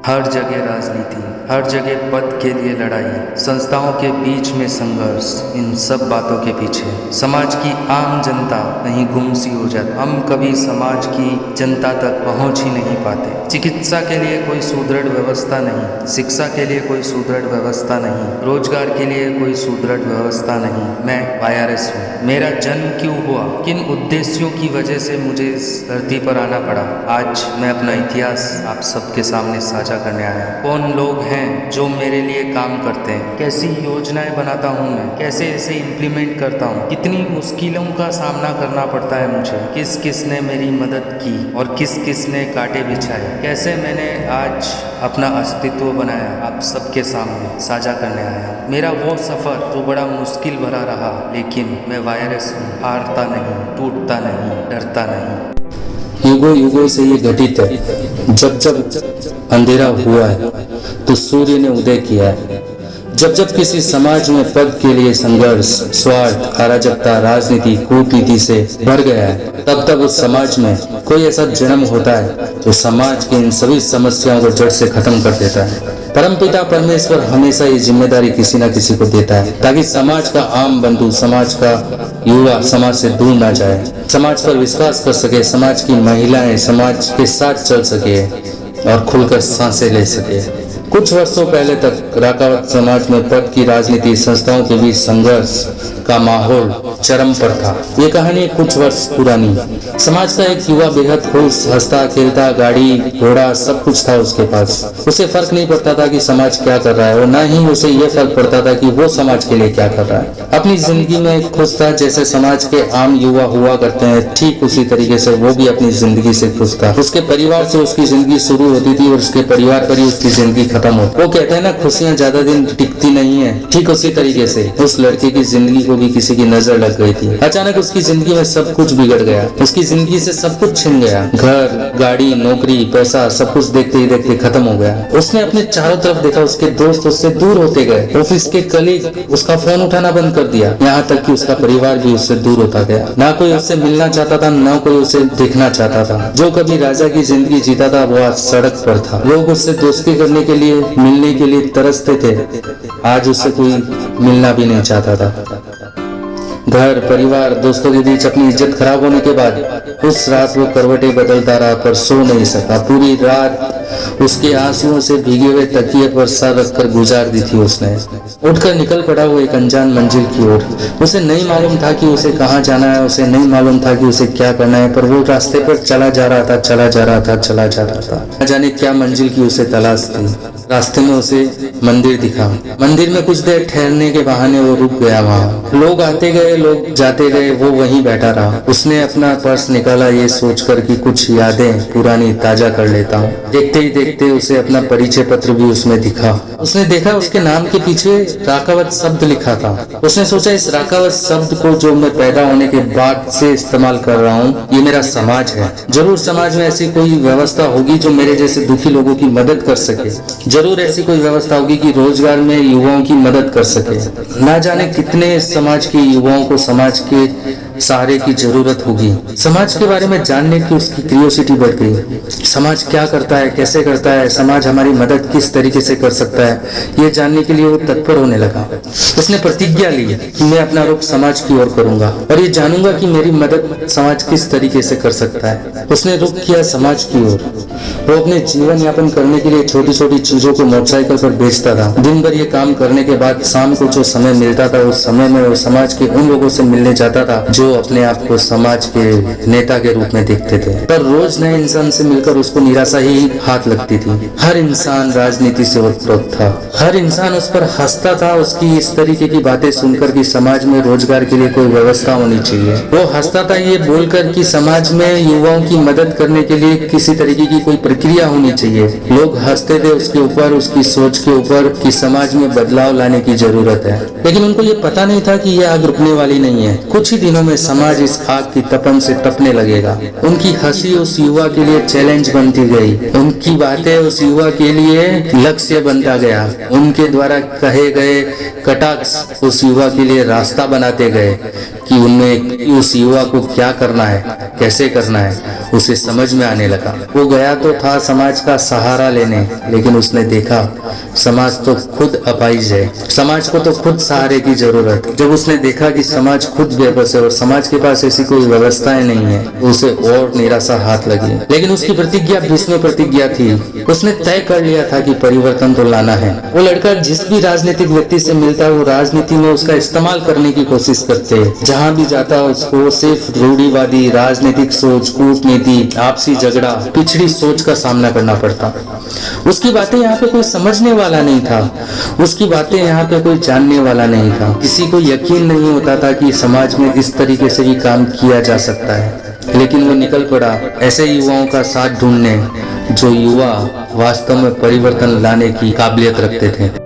हर जगह राजनीति, हर जगह पद के लिए लड़ाई, संस्थाओं के बीच में संघर्ष, इन सब बातों के पीछे समाज की आम जनता कहीं गुम सी हो जाती। हम कभी समाज की जनता तक पहुंच ही नहीं पाते। चिकित्सा के लिए कोई सुदृढ़ व्यवस्था नहीं, शिक्षा के लिए कोई सुदृढ़ व्यवस्था नहीं, रोजगार के लिए कोई सुदृढ़ व्यवस्था नहीं। मैं वायरस हूँ। मेरा जन्म क्यों हुआ, किन उद्देश्यों की वजह से मुझे इस धरती पर आना पड़ा, आज मैं अपना इतिहास आप सबके सामने साझा करने आया। कौन लोग हैं जो मेरे लिए काम करते हैं, कैसी योजनाएं बनाता हूँ मैं, कैसे इसे इम्प्लीमेंट करता हूँ, कितनी मुश्किलों का सामना करना पड़ता है मुझे, किस किस ने मेरी मदद की और किस किस ने कांटे बिछाए, कैसे मैंने आज अपना अस्तित्व बनाया, आप सबके सामने साझा करने आया। मेरा वो सफ़र जो बड़ा मुश्किल भरा रहा, लेकिन मैं वायरस हूँ, हारता नहीं, टूटता नहीं, डरता नहीं। युगों युगों से ये घटित है। जब जब अंधेरा हुआ है तो सूर्य ने उदय किया है। जब जब किसी समाज में पद के लिए संघर्ष, स्वार्थ, अराजकता, राजनीति, कूटनीति से भर गया है, तब तब उस समाज में कोई ऐसा जन्म होता है जो समाज के इन सभी समस्याओं को जड़ से खत्म कर देता है। परमपिता परमेश्वर हमेशा ये जिम्मेदारी किसी न किसी को देता है, ताकि समाज का आम बंधु, समाज का युवा समाज से दूर ना जाए, समाज पर विश्वास कर सके, समाज की महिलाएं समाज के साथ चल सके और खुलकर सांसें ले सके। कुछ वर्षों पहले तक राकावत समाज में पद की राजनीति, संस्थाओं के बीच संघर्ष का माहौल चरम पर था। ये कहानी कुछ वर्ष पुरानी। समाज का एक युवा बेहद खुश, हंसता खेलता, गाड़ी घोड़ा सब कुछ था उसके पास। उसे फर्क नहीं पड़ता था कि समाज क्या कर रहा है और न ही उसे ये फर्क पड़ता था कि वो समाज के लिए क्या कर रहा है। अपनी जिंदगी में खुश था, जैसे समाज के आम युवा हुआ करते हैं, ठीक उसी तरीके से वो भी अपनी जिंदगी से खुश था। उसके परिवार से उसकी जिंदगी शुरू होती थी और उसके परिवार पर ही उसकी जिंदगी खत्म होती। वो कहते हैं ना, खुशियां ज्यादा दिन टिकती नहीं है। ठीक उसी तरीके से उस लड़के की जिंदगी को भी किसी की नजर लग गई थी। अचानक उसकी जिंदगी में सब कुछ बिगड़ गया। उसकी जिंदगी से सब कुछ छिन गया। घर, गाड़ी, नौकरी, पैसा, सब कुछ देखते ही देखते खत्म हो गया। उसने अपने चारों तरफ देखा, उसके दोस्त उससे दूर होते गए। ऑफिस के कलीग उसका फोन उठाना बंद कर दिया, यहाँ तक कि उसका परिवार भी उससे दूर होता गया। ना कोई उससे मिलना चाहता था, ना कोई उसे देखना चाहता था। जो कभी राजा की जिंदगी जीता था, वो आज सड़क पर था। लोग उससे दोस्ती करने के लिए, मिलने के लिए तरसते थे। आज उससे कोई मिलना भी नहीं चाहता था। घर, परिवार, दोस्तों के बीच अपनी इज्जत खराब होने के बाद उस रात वो करवटें बदलता रहा पर सो नहीं सका। पूरी रात उसके आंसुओं से भीगे हुए तकिए पर सर रखकर गुजार दी थी उसने। उठकर निकल पड़ा वो एक अनजान मंजिल की ओर। उसे नहीं मालूम था कि उसे कहाँ जाना है, उसे नहीं मालूम था कि उसे क्या करना है, पर वो रास्ते पर चला जा रहा था, चला जा रहा था, चला जा रहा था। न जाने क्या मंजिल की उसे तलाश थी। रास्ते में उसे मंदिर दिखा। मंदिर में कुछ देर ठहरने के बहाने वो रुक गया। वहाँ लोग आते गए, लोग जाते गए, वो वहीं बैठा रहा। उसने अपना पर्स निकाला, ये सोचकर कि कुछ यादें पुरानी ताजा कर लेता हूँ। देखते ही देखते उसे अपना परिचय पत्र भी उसमें दिखा। उसने देखा उसके नाम के पीछे राकावत शब्द लिखा था। उसने सोचा, इस राकावत शब्द को जो मैं पैदा होने के बाद से इस्तेमाल कर रहा हूँ, ये मेरा समाज है। जरूर समाज में ऐसी कोई व्यवस्था होगी जो मेरे जैसे दुखी लोगों की मदद कर सके। जरूर ऐसी कोई व्यवस्था होगी कि रोजगार में युवाओं की मदद कर सके। ना जाने कितने समाज के युवाओं को समाज के सहारे की जरूरत होगी। समाज के बारे में जानने की उसकी क्यूरियोसिटी बढ़ गई। समाज क्या करता है, कैसे करता है, समाज हमारी मदद किस तरीके से कर सकता है, ये जानने के लिए वो तत्पर होने लगा। उसने प्रतिज्ञा ली कि मैं अपना रुख समाज की ओर करूंगा और ये जानूंगा कि मेरी मदद समाज किस तरीके से कर सकता है। उसने रुख किया समाज की ओर। वो अपने जीवन यापन करने के लिए छोटी छोटी चीजों को मोटरसाइकिल पर बेचता था। दिन भर ये काम करने के बाद शाम को जो समय मिलता था, उस समय में वो समाज के उन लोगों से मिलने जाता था जो अपने आप को समाज के नेता के रूप में देखते थे। पर रोज नए इंसान से मिलकर उसको निराशा ही हाथ लगती थी। हर इंसान राजनीति से ओतप्रोत था। हर इंसान उस पर हंसता था, उसकी इस तरीके की बातें सुनकर कि समाज में रोजगार के लिए कोई व्यवस्था होनी चाहिए। वो हंसता था ये बोलकर कि समाज में युवाओं की मदद करने के लिए किसी तरीके की कोई प्रक्रिया होनी चाहिए। लोग हंसते थे उसके ऊपर, उसकी सोच के ऊपर कि समाज में बदलाव लाने की जरूरत है। लेकिन उनको ये पता नहीं था कि ये आग रुकने वाली नहीं है। कुछ ही दिनों में समाज इस आग की तपन से तपने लगेगा। उनकी हंसी उस युवा के लिए चैलेंज बनती गई, उनकी बातें उस युवा के लिए लक्ष्य बनता गया, उनके द्वारा कहे गए कटाक्ष उस युवा के लिए रास्ता बनाते गए कि उनमें उस युवा को क्या करना है, कैसे करना है, उसे समझ में आने लगा। वो गया तो था समाज का सहारा लेने, लेकिन उसने देखा समाज तो खुद अपाहिज है, समाज को तो खुद सहारे की जरूरत है। जब उसने देखा कि समाज खुद बेबस है और समाज के पास ऐसी कोई व्यवस्थाएं नहीं है, उसे और निराशा हाथ लगी। लेकिन उसकी प्रतिज्ञा भीष्म प्रतिज्ञा थी। उसने तय कर लिया था कि परिवर्तन तो लाना है। वो लड़का जिस भी राजनीतिक व्यक्ति से मिलता है वो राजनीति में उसका इस्तेमाल करने की कोशिश करते, जहाँ भी जाता उसको सिर्फ रूढ़िवादी राजनीतिक सोच, कूटनीति, आपसी झगड़ा, पिछड़ी सोच का सामना करना पड़ता। उसकी बातें यहाँ पे कोई समझने वाला नहीं था, उसकी बातें यहाँ पे कोई जानने वाला नहीं था। किसी को यकीन नहीं होता था कि समाज में इस तरीके से भी काम किया जा सकता है। लेकिन वो निकल पड़ा ऐसे युवाओं का साथ ढूंढने जो युवा वास्तव में परिवर्तन लाने की काबिलियत रखते थे।